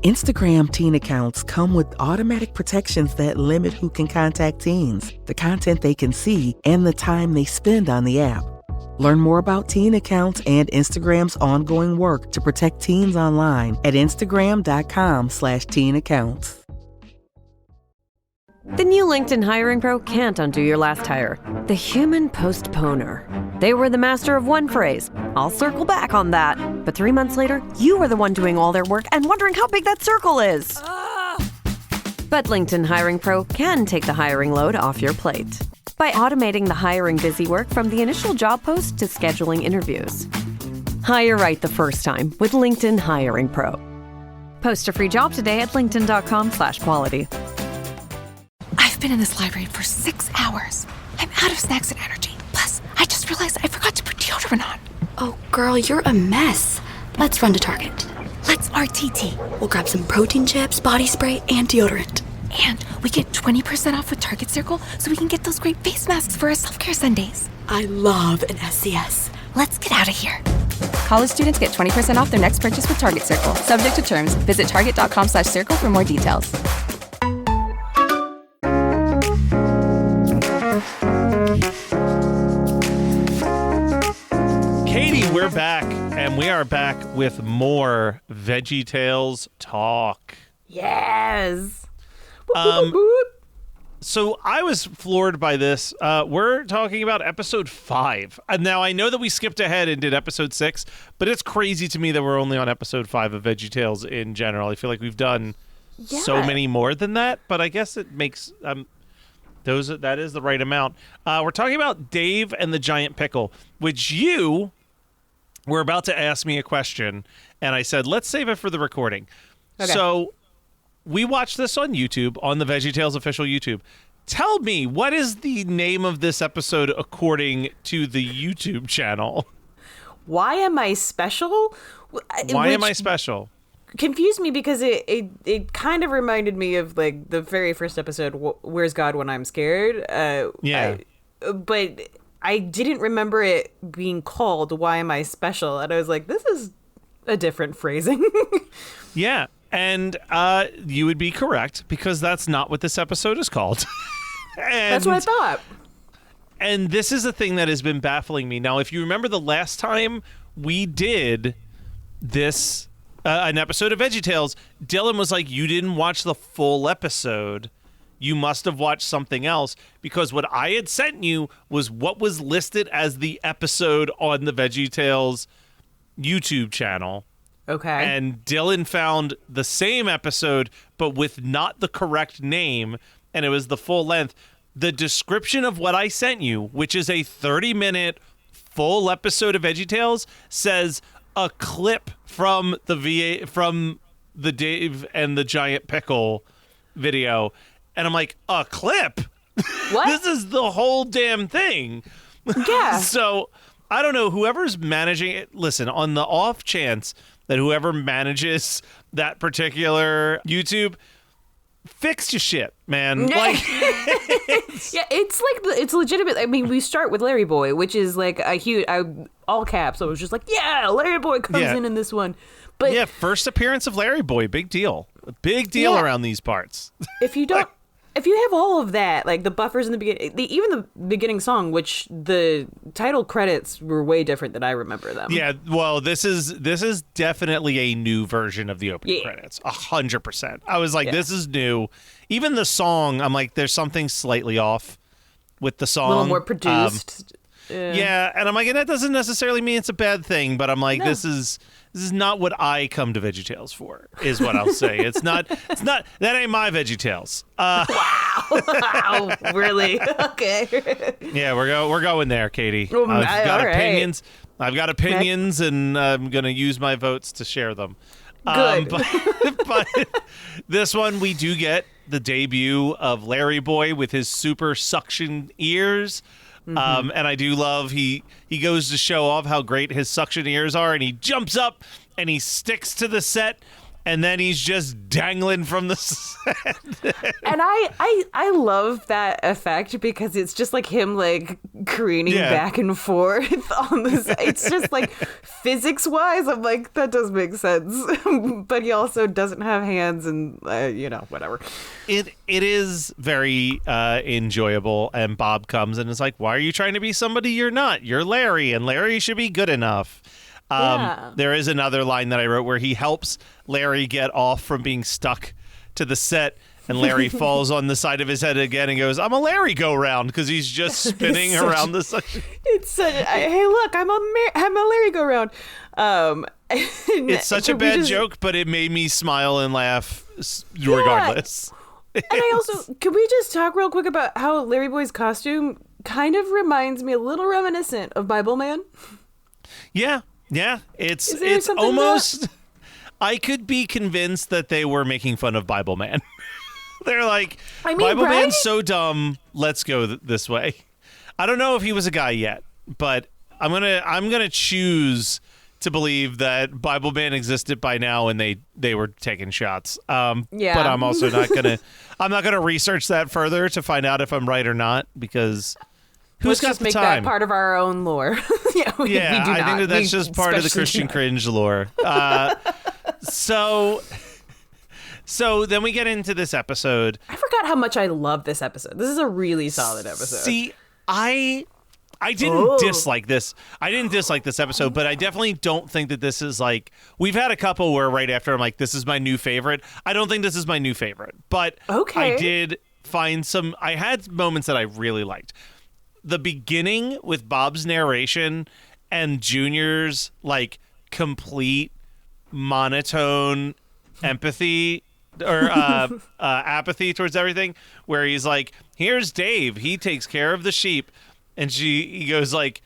Instagram teen accounts come with automatic protections that limit who can contact teens, the content they can see, and the time they spend on the app. Learn more about teen accounts and Instagram's ongoing work to protect teens online at instagram.com/teen accounts. The new LinkedIn Hiring Pro can't undo your last hire. The human postponer. They were the master of one phrase. I'll circle back on that. But 3 months later, you were the one doing all their work and wondering how big that circle is. But LinkedIn Hiring Pro can take the hiring load off your plate by automating the hiring busy work from the initial job post to scheduling interviews. Hire right the first time with LinkedIn Hiring Pro. Post a free job today at linkedin.com/quality. I've been in this library for 6 hours. I'm out of snacks and energy. Plus, I just realized I forgot to put deodorant on. Oh, girl, you're a mess. Let's run to Target. Let's RTT. We'll grab some protein chips, body spray, and deodorant. And we get 20% off with Target Circle so we can get those great face masks for our self-care Sundays. I love an SCS. Let's get out of here. College students get 20% off their next purchase with Target Circle. Subject to terms. Visit target.com/circle for more details. Katie, we're back, and we are back with more VeggieTales talk. Yes. So I was floored by this. We're talking about episode 5. Now, I know that we skipped ahead and did episode 6, but it's crazy to me that we're only on episode 5 of VeggieTales in general. I feel like we've done so many more than that, but I guess it makes... that is the right amount. We're talking about Dave and the Giant Pickle, which you were about to ask me a question, and I said, let's save it for the recording. Okay. So we watched this on YouTube, on the VeggieTales official YouTube. Tell me, what is the name of this episode according to the YouTube channel? Why am I special? Why am I special? Confused me because it kind of reminded me of like the very first episode, Where's God When I'm Scared? But I didn't remember it being called Why Am I Special? And I was like, this is a different phrasing. Yeah, and you would be correct because that's not what this episode is called. That's what I thought. And this is a thing that has been baffling me. Now, if you remember the last time we did this... an episode of VeggieTales, Dylan was like, you didn't watch the full episode. You must have watched something else, because what I had sent you was what was listed as the episode on the VeggieTales YouTube channel. Okay. And Dylan found the same episode, but with not the correct name, and it was the full length. The description of what I sent you, which is a 30-minute full episode of VeggieTales, says... a clip from the Dave and the Giant Pickle video. And I'm like, a clip? What? This is the whole damn thing. Yeah. So I don't know, whoever's managing it, listen, on the off chance that whoever manages that particular YouTube, fix your shit, man. Like, it's legitimate. I mean, we start with Larry Boy, which is like a huge, all caps. So it was just like, yeah, Larry Boy comes in this one. But yeah, first appearance of Larry Boy, big deal. Big deal around these parts. If you don't, if you have all of that, like the buffers in the beginning, even the beginning song, which the title credits were way different than I remember them. Yeah, well, this is definitely a new version of the opening credits, 100%. I was like, this is new. Even the song, I'm like, there's something slightly off with the song. A little more produced. Yeah, and I'm like, and that doesn't necessarily mean it's a bad thing, but I'm like, this is not what I come to VeggieTales for, is what I'll say. It's not, that ain't my VeggieTales. Wow, really? Okay. Yeah, we're going there, Katie. I've got opinions. I've got opinions, and I'm going to use my votes to share them. Good. But this one, we do get the debut of Larry Boy with his super suction ears. Mm-hmm. And I do love he goes to show off how great his suction ears are, and he jumps up and he sticks to the set and then he's just dangling from the set. And I love that effect because it's just like him like careening back and forth on this. It's just like physics wise, I'm like, that does make sense. But he also doesn't have hands and whatever. It is very enjoyable, and Bob comes and is like, why are you trying to be somebody you're not? You're Larry, and Larry should be good enough. There is another line that I wrote where he helps Larry get off from being stuck to the set, and Larry falls on the side of his head again and goes, I'm a Larry go round, because he's just spinning around the side. It's such hey look, I'm a Larry go round. It's such a bad joke, but it made me smile and laugh regardless. And I also, can we just talk real quick about how Larry Boy's costume kind of reminds me a little reminiscent of Bible Man? Yeah. It's almost, I could be convinced that they were making fun of Bible Man. They're like, Bible Man's so dumb, let's go this way. I don't know if he was a guy yet, but I'm gonna choose to believe that Bible Man existed by now and they were taking shots. But I'm also not gonna research that further to find out if I'm right or not, because who's got the time? Let's just make that part of our own lore. We do I not. think that's just part of the Christian cringe lore. So then we get into this episode. I forgot how much I love this episode. This is a really solid episode. See, I didn't dislike this. I didn't dislike this episode, but I definitely don't think that this is like, we've had a couple where right after I'm like, this is my new favorite. I don't think this is my new favorite, but I did find I had moments that I really liked. The beginning with Bob's narration and Junior's like complete monotone empathy or apathy towards everything, where he's like, here's Dave, he takes care of the sheep. And he goes like,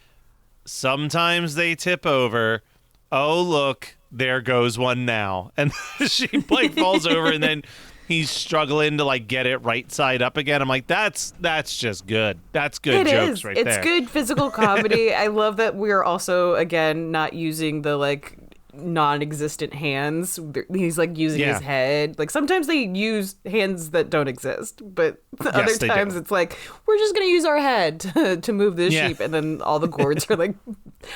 sometimes they tip over. Oh, look, there goes one now. And she like falls over, and then he's struggling to like get it right side up again. I'm like, that's just good. That's good jokes right there. It's good physical comedy. I love that we're also, again, not using the like non-existent hands. He's like using his head. Like sometimes they use hands that don't exist, but other times it's like, we're just gonna use our head to move this sheep, and then all the gourds are like.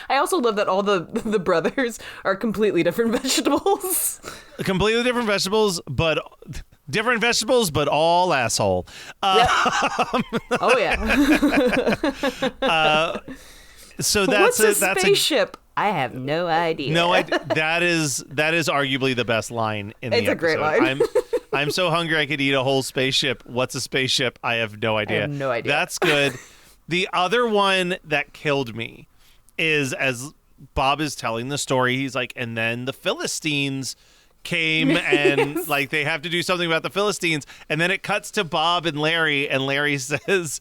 I also love that all the brothers are completely different vegetables. Completely different vegetables, but all asshole. Oh yeah. So that's what's a spaceship? I have no idea. That is arguably the best line in the episode. It's a great line. I'm so hungry I could eat a whole spaceship. What's a spaceship? I have no idea. That's good. The other one that killed me is, as Bob is telling the story, he's like, and then the Philistines came and like they have to do something about the Philistines, and then it cuts to Bob and Larry says,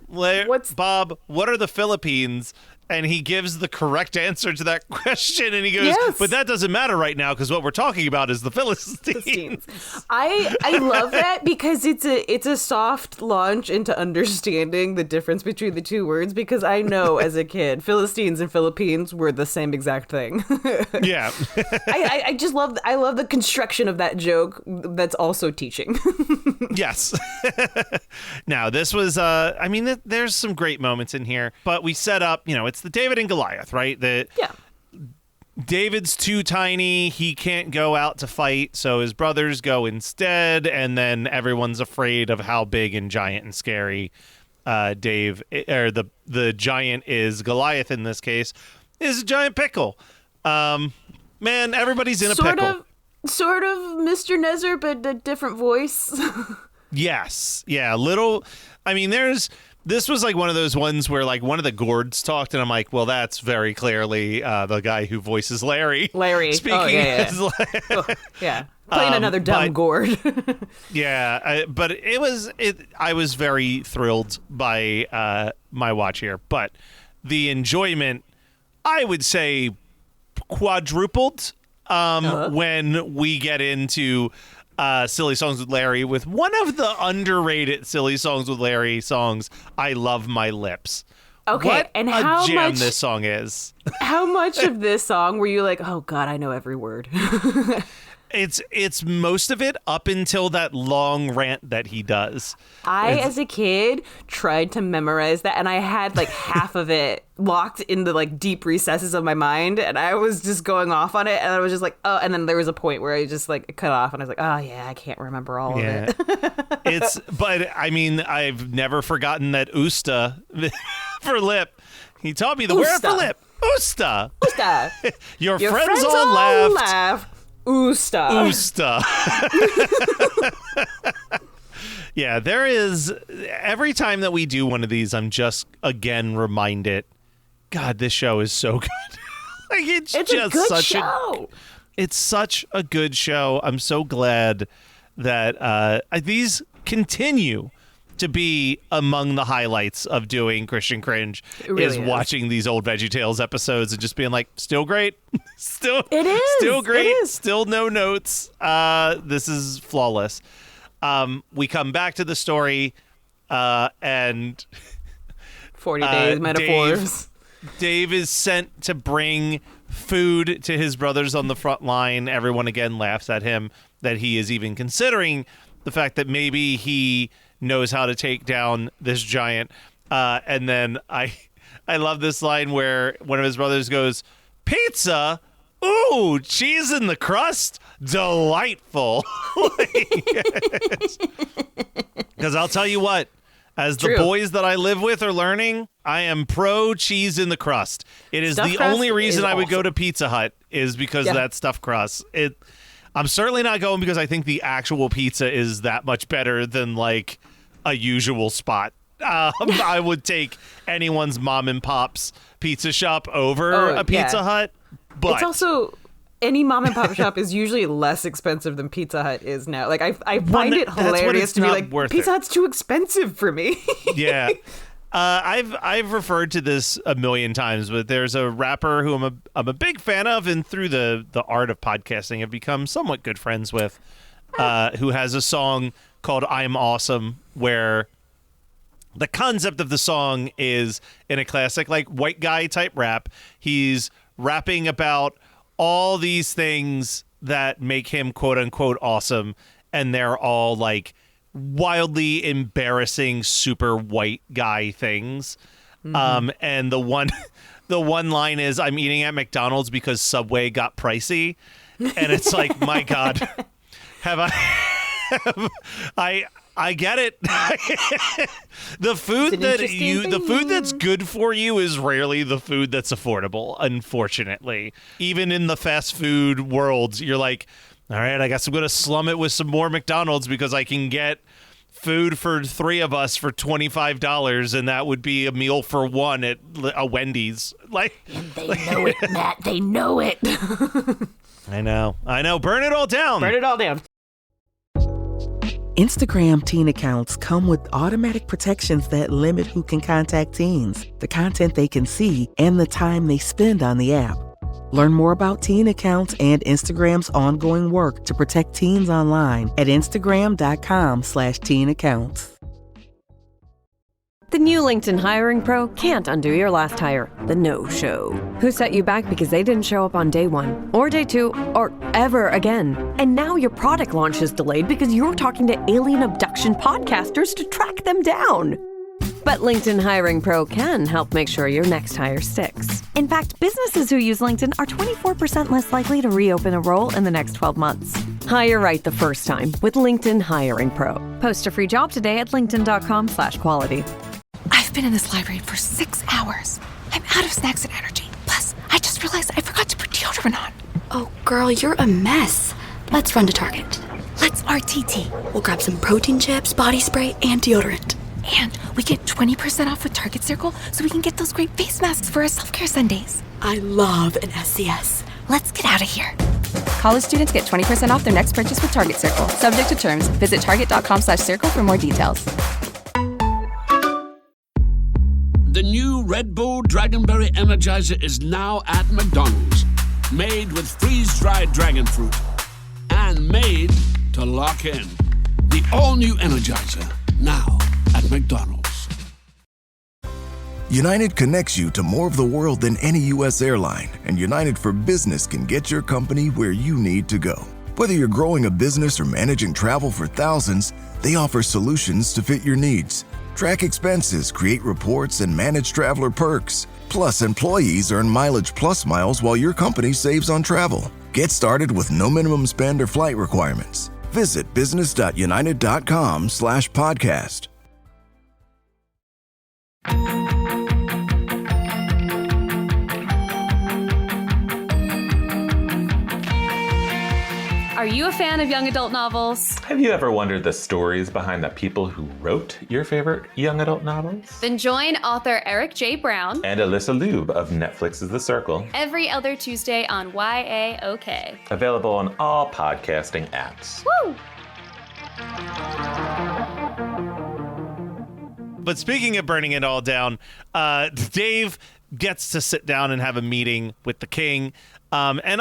Bob, what are the Philippines? And he gives the correct answer to that question, and he goes, but that doesn't matter right now because what we're talking about is the Philistines. I love that because it's a soft launch into understanding the difference between the two words, because I know as a kid, Philistines and Philippines were the same exact thing. Yeah. I just love the construction of that joke that's also teaching. Yes. Now, this was, there's some great moments in here, but we set up, it's the David and Goliath, right? David's too tiny. He can't go out to fight, so his brothers go instead, and then everyone's afraid of how big and giant and scary Dave, or the giant is. Goliath in this case is a giant pickle. Man, everybody's in a pickle. Sort of Mr. Nezer, but a different voice. Yes. Yeah, this was like one of those ones where like one of the gourds talked, and I'm like, well, that's very clearly the guy who voices Larry. Speaking as Larry. Playing another dumb gourd. But I was very thrilled by my watch here, but the enjoyment, I would say, quadrupled when we get into Silly Songs with Larry, with one of the underrated Silly Songs with Larry songs, I Love My Lips. Okay, what and how jam much this song is. How much of this song were you like, oh God, I know every word? It's most of it up until that long rant that he does. As a kid, tried to memorize that, and I had like half of it locked in the like deep recesses of my mind, and I was just going off on it, and I was just like, oh, and then there was a point where I just like cut off, and I was like, oh yeah, I can't remember all of it. But I mean, I've never forgotten that Usta for lip. He taught me the word for lip. Usta. Usta. Your friends all laughed. Usta. Usta. Yeah, there is. Every time that we do one of these, I'm just again reminded, God, this show is so good. Like it's just a good such show. It's such a good show. I'm so glad that these continue to be among the highlights of doing Christian Cringe. Really is watching these old VeggieTales episodes and just being like, still great, still great, still no notes. This is flawless. We come back to the story, and 40 days metaphors. Dave is sent to bring food to his brothers on the front line. Everyone again laughs at him that he is even considering the fact that maybe he knows how to take down this giant. And then I love this line where one of his brothers goes, "Pizza? Ooh, cheese in the crust? Delightful." Because I'll tell you what, as the boys that I live with are learning, I am pro cheese in the crust. It is Stuffed the crust only reason is I would go awesome. to Pizza Hut is because of that stuffed crust. I'm certainly not going because I think the actual pizza is that much better than like a usual spot. I would take anyone's mom and pop's pizza shop over a Pizza Hut. But it's also, any mom and pop shop is usually less expensive than Pizza Hut is now. Like I find it hilarious to be like, Pizza Hut's too expensive for me. Yeah. I've referred to this a million times, but there's a rapper who I'm a big fan of, and through the art of podcasting have become somewhat good friends with, who has a song called "I'm Awesome," where the concept of the song is in a classic like white guy type rap. He's rapping about all these things that make him quote unquote awesome, and they're all like wildly embarrassing super white guy things. And the one line is, "I'm eating at McDonald's because Subway got pricey," and it's like, my God, I get it. The food that's good for you is rarely the food that's affordable, unfortunately. Even in the fast food world, you're like, all right, I guess I'm going to slum it with some more McDonald's because I can get food for 3 of us for $25, and that would be a meal for 1 at a Wendy's. Like, And they know it, Matt. They know it. I know. Burn it all down. Burn it all down. Instagram teen accounts come with automatic protections that limit who can contact teens, the content they can see, and the time they spend on the app. Learn more about teen accounts and Instagram's ongoing work to protect teens online at instagram.com/teen accounts. The new LinkedIn Hiring Pro can't undo your last hire, the no-show. Who set you back because they didn't show up on day 1, or day 2, or ever again. And now your product launch is delayed because you're talking to alien abduction podcasters to track them down. But LinkedIn Hiring Pro can help make sure your next hire sticks. In fact, businesses who use LinkedIn are 24% less likely to reopen a role in the next 12 months. Hire right the first time with LinkedIn Hiring Pro. Post a free job today at linkedin.com/quality. I've been in this library for 6 hours. I'm out of snacks and energy. Plus, I just realized I forgot to put deodorant on. Oh, girl, you're a mess. Let's run to Target. Let's RTT. We'll grab some protein chips, body spray, and deodorant. And we get 20% off with Target Circle so we can get those great face masks for our self-care Sundays. I love an SCS. Let's get out of here. College students get 20% off their next purchase with Target Circle. Subject to terms. Visit target.com/circle for more details. The new Red Bull Dragonberry Energizer is now at McDonald's. Made with freeze-dried dragon fruit. And made to lock in. The all-new Energizer, now at McDonald's. United connects you to more of the world than any U.S. airline, and United for Business can get your company where you need to go. Whether you're growing a business or managing travel for thousands, they offer solutions to fit your needs. Track expenses, create reports, and manage traveler perks. Plus, employees earn Mileage Plus miles while your company saves on travel. Get started with no minimum spend or flight requirements. Visit business.united.com/podcast. Are you a fan of young adult novels? Have you ever wondered the stories behind the people who wrote your favorite young adult novels? Then join author Eric J. Brown And Alyssa Lube of Netflix's The Circle. every other Tuesday on YAOK. Available on all podcasting apps. Woo! But speaking of burning it all down, Dave gets to sit down and have a meeting with the king. And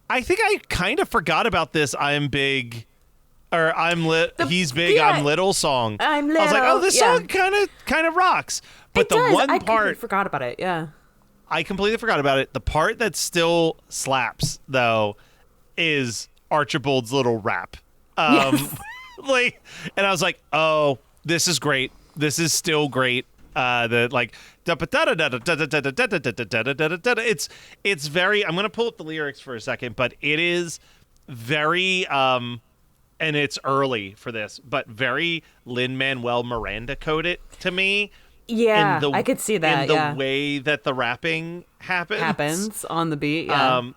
I think I kind of forgot about this he's big, I'm little song. I'm little. I was like, oh, this song kind of rocks. But the one I part completely forgot about it. Yeah. I completely forgot about it. The part that still slaps though is Archibald's little rap. Yes. And I was like, oh, this is great. This is still great. It's very, I'm going to pull up the lyrics for a second, but it is very, and it's early for this, but very Lin-Manuel Miranda coded to me. Yeah, I could see that. In the way that the rapping happens on the beat. Yeah.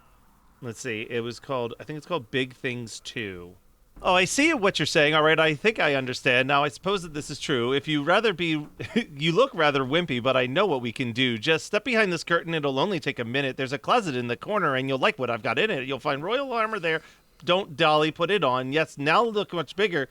Let's see. I think it's called Big Things 2. Oh, I see what you're saying. All right, I think I understand. Now, I suppose that this is true. If you you look rather wimpy, but I know what we can do. Just step behind this curtain. It'll only take a minute. There's a closet in the corner, and you'll like what I've got in it. You'll find royal armor there. Don't dolly, put it on. Yes, now look much bigger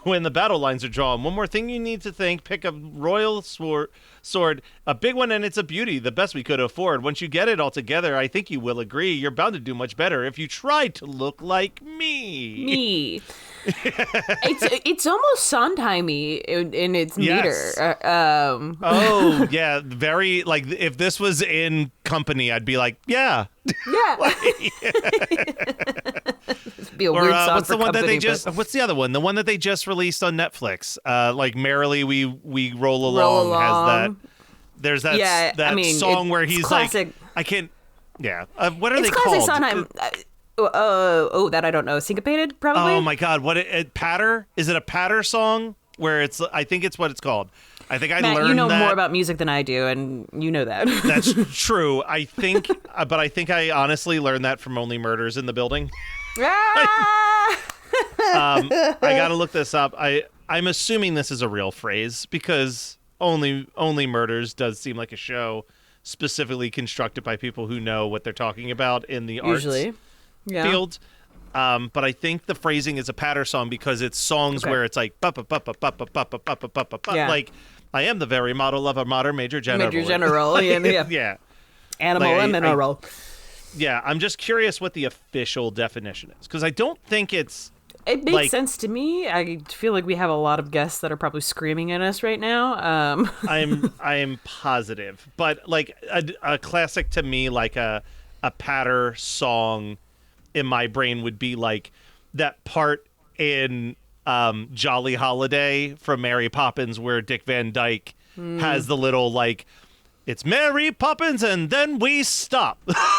when the battle lines are drawn. One more thing you need to think. Pick a royal sword, a big one, and it's a beauty, the best we could afford. Once you get it all together, I think you will agree. You're bound to do much better if you try to look like me. It's almost Sondheimey in its meter. Oh, yeah. Very, like, if this was in Company, I'd be like, yeah. Yeah. Be a weird song what's for the one Company, that what's the other one? The one that they just released on Netflix. Like Merrily We Roll Along has that. There's that song where he's classic. Like, I can't. Yeah. What are it's they called? It's classic Sondheim. That I don't know. Syncopated, probably. Oh my God! Patter? Is it a Patter song? Where I think it's what it's called. I think Matt, learned you know that. more about music than I do, and you know that. That's true. I think, but I think I honestly learned that from Only Murders in the Building. I gotta look this up. I'm assuming this is a real phrase because Only Murders does seem like a show specifically constructed by people who know what they're talking about in the arts field. But I think the phrasing is a patter song because it's songs where it's like like I am the very model of a modern major general. Major general, yeah. Animal and mineral. Yeah, I'm just curious what the official definition is because I don't think it's. It makes sense to me. I feel like we have a lot of guests that are probably screaming at us right now. I'm positive, but like a classic to me, like a patter song in my brain would be like that part in Jolly Holiday from Mary Poppins where Dick Van Dyke has the little like. It's Mary Poppins and then we stop.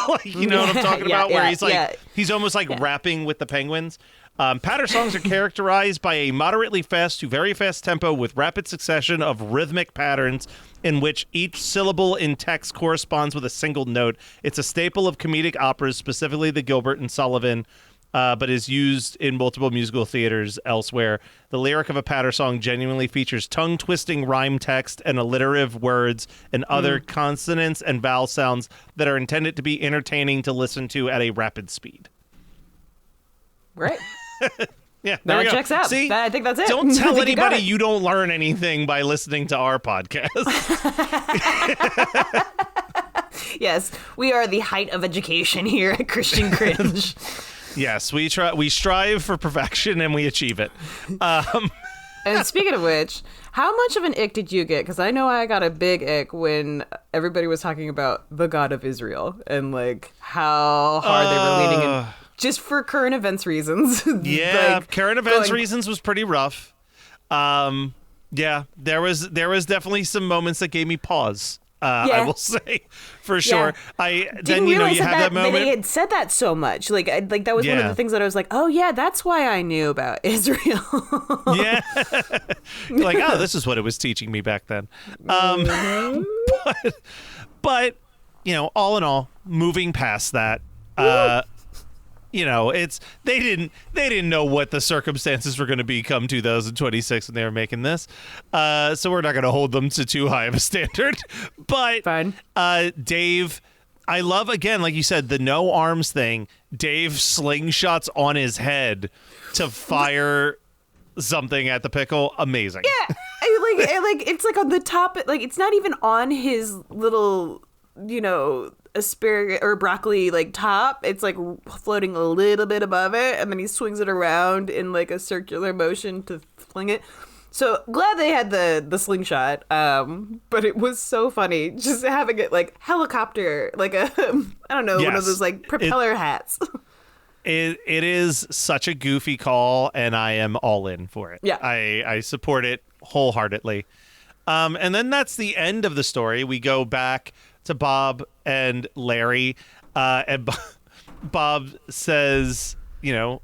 Like, you know what I'm talking about? Where he's like, he's almost like rapping with the penguins. Patter songs are characterized by a moderately fast to very fast tempo with rapid succession of rhythmic patterns in which each syllable in text corresponds with a single note. It's a staple of comedic operas, specifically the Gilbert and Sullivan, but is used in multiple musical theaters elsewhere. The lyric of a patter song genuinely features tongue-twisting rhyme text and alliterative words and other consonants and vowel sounds that are intended to be entertaining to listen to at a rapid speed. Right. Yeah, there we go. Checks out. See, I think that's it. Don't tell anybody you don't learn anything by listening to our podcast. Yes, we are the height of education here at Christian Cringe. Yes, we strive for perfection and we achieve it. And speaking of which, how much of an ick did you get? Because I know I got a big ick when everybody was talking about the God of Israel and like how hard they were leaning just for current events reasons. Yeah, Like, current events reasons was pretty rough. Yeah, there was definitely some moments that gave me pause. I will say, for sure. I then you realize have that moment. they had said that so much. Like that was one of the things that I was like, oh yeah, that's why I knew about Israel. Yeah, like, oh, this is what it was teaching me back then. But all in all, moving past that, it's they didn't know what the circumstances were going to be come 2026 when they were making this, so we're not going to hold them to too high of a standard. But fine. Dave, I love, again, like you said, the no arms thing. Dave slingshots on his head to fire something at the pickle. Amazing. Yeah, like it's like on the top. Like it's not even on his little, asparagus or broccoli like top. It's like floating a little bit above it, and then he swings it around in like a circular motion to fling it. So glad they had the slingshot, but it was so funny just having it like helicopter, like a I don't know, one of those like propeller hats. It is such a goofy call, and I am all in for it. Yeah, I support it wholeheartedly. And then that's the end of the story. We go back to Bob and Larry, and Bob says, the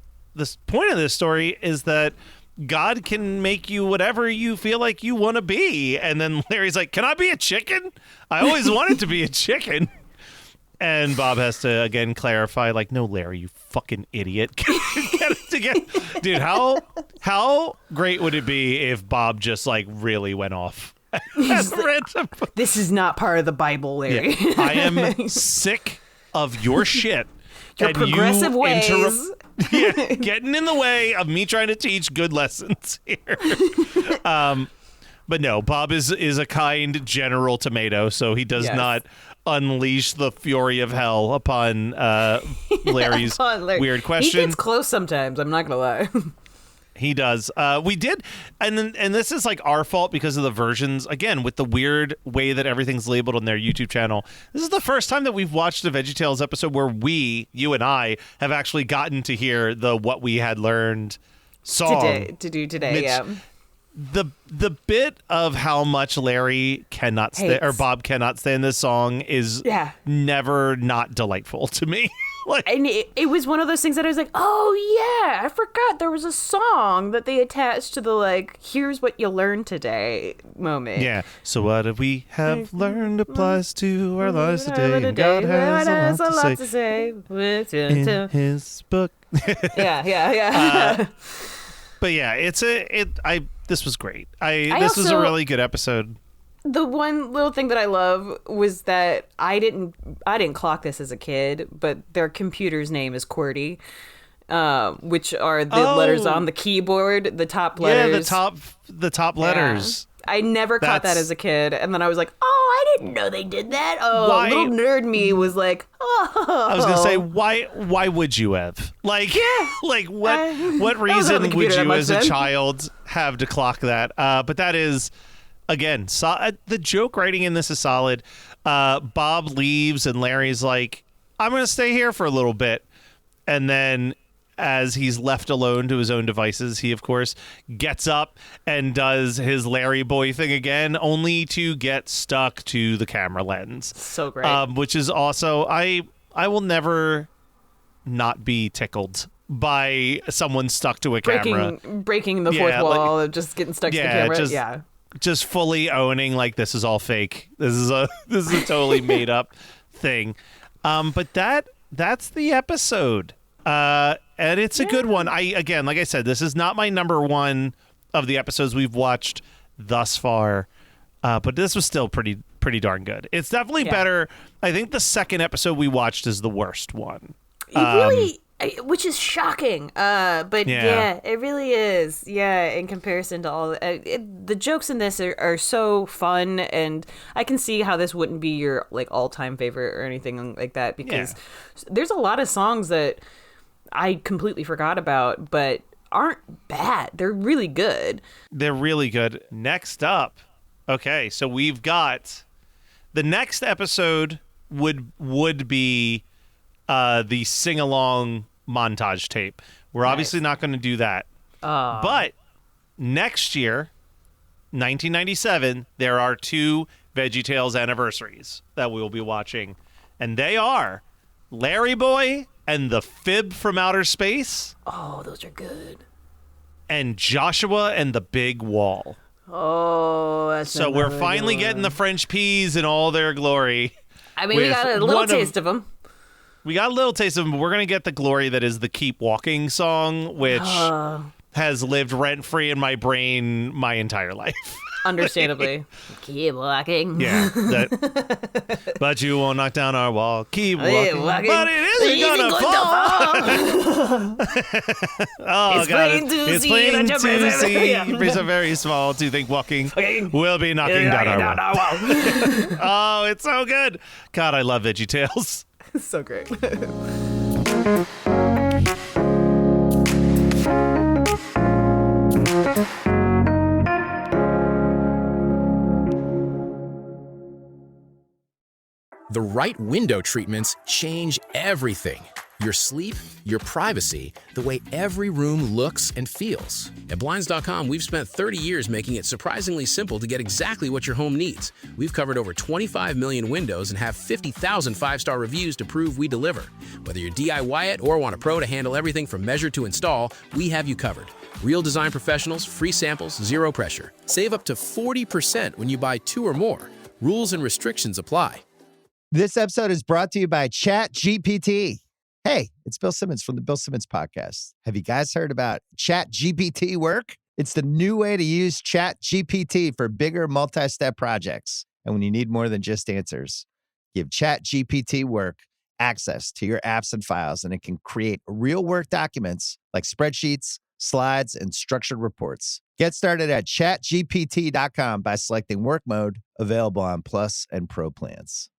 point of this story is that God can make you whatever you feel like you want to be. And then Larry's like, can I be a chicken? I always wanted to be a chicken. And Bob has to, again, clarify, like, no, Larry, you fucking idiot. Get it together. Dude, how great would it be if Bob just, like, really went off? This is not part of the Bible, Larry. Yeah. I am sick of your shit. Your progressive ways. Getting in the way of me trying to teach good lessons here. But no, Bob is a kind General Tomato, so he does not unleash the fury of hell upon Larry's weird question. He gets close sometimes, I'm not gonna lie. He does. We did, and this is like our fault because of the versions. Again, with the weird way that everything's labeled on their YouTube channel. This is the first time that we've watched a VeggieTales episode where you and I, have actually gotten to hear the What We Had Learned song to do today. Yeah. The bit of how much Larry cannot stay or Bob cannot stay in this song is never not delightful to me. And it was one of those things that I was like, oh yeah, I forgot there was a song that they attached to the like, here's what you learned today moment. Yeah. So what we have learned applies to our lives today, and God has a lot to say in His book. Yeah. But yeah, this was great. This was a really good episode. The one little thing that I love was that I didn't clock this as a kid, but their computer's name is QWERTY, which are the letters on the keyboard, the top letters. Yeah, the top letters. I never caught that as a kid, and then I was like, oh, I didn't know they did that. Oh, little nerd me was like, oh. I was gonna say, why would you have? Like, like what reason would you as a child have to clock that? But that is, again, the joke writing in this is solid. Bob leaves, and Larry's like, I'm gonna stay here for a little bit, and then, as he's left alone to his own devices, he, of course, gets up and does his Larry boy thing again, only to get stuck to the camera lens. So great. Which is also, I will never not be tickled by someone stuck to a camera. Breaking the fourth wall, just getting stuck to the camera. Just fully owning, like, this is all fake. This is a totally made up thing. But that's the episode. And it's a good one. Again, like I said, this is not my number one of the episodes we've watched thus far, but this was still pretty darn good. It's definitely better. I think the second episode we watched is the worst one. Which is shocking. But it really is. Yeah, in comparison to all the jokes in this are so fun, and I can see how this wouldn't be your like all-time favorite or anything like that, because there's a lot of songs that I completely forgot about, but aren't bad. They're really good. They're really good. Next up, okay, so we've got the next episode would be the sing-along montage tape. We're obviously not going to do that. But next year, 1997, there are 2 VeggieTales anniversaries that we will be watching. And they are Larry Boy and the Fib from Outer Space. Oh, those are good. And Joshua and the Big Wall. Oh, that's so we're finally getting the French peas in all their glory. I mean, we got a little taste of them. We got a little taste of them, but we're going to get the glory that is the Keep Walking song, which has lived rent-free in my brain my entire life. Understandably. Keep walking. Yeah. But you won't knock down our wall. Keep walking. But it isn't going to fall. Oh, it's God. It's plain to see. It's a very small to think walking will be knocking down our wall. Oh, it's so good. God, I love VeggieTales. So great. The right window treatments change everything. Your sleep, your privacy, the way every room looks and feels. At Blinds.com, we've spent 30 years making it surprisingly simple to get exactly what your home needs. We've covered over 25 million windows and have 50,000 five-star reviews to prove we deliver. Whether you're DIY it or want a pro to handle everything from measure to install, we have you covered. Real design professionals, free samples, zero pressure. Save up to 40% when you buy 2 or more. Rules and restrictions apply. This episode is brought to you by ChatGPT. Hey, it's Bill Simmons from the Bill Simmons Podcast. Have you guys heard about ChatGPT work? It's the new way to use ChatGPT for bigger multi-step projects. And when you need more than just answers, give ChatGPT work access to your apps and files, and it can create real work documents like spreadsheets, slides, and structured reports. Get started at chatgpt.com by selecting work mode, available on Plus and Pro plans.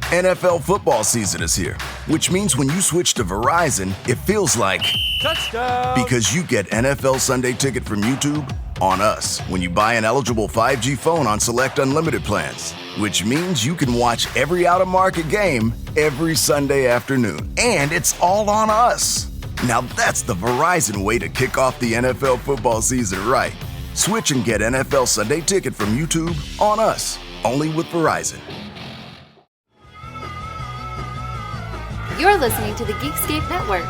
NFL football season is here, which means when you switch to Verizon, it feels like touchdown. Because you get NFL Sunday Ticket from YouTube on us when you buy an eligible 5G phone on select unlimited plans, which means you can watch every out-of-market game every Sunday afternoon. And it's all on us. Now that's the Verizon way to kick off the NFL football season right. Switch and get NFL Sunday Ticket from YouTube on us, only with Verizon. You're listening to the Geekscape Network.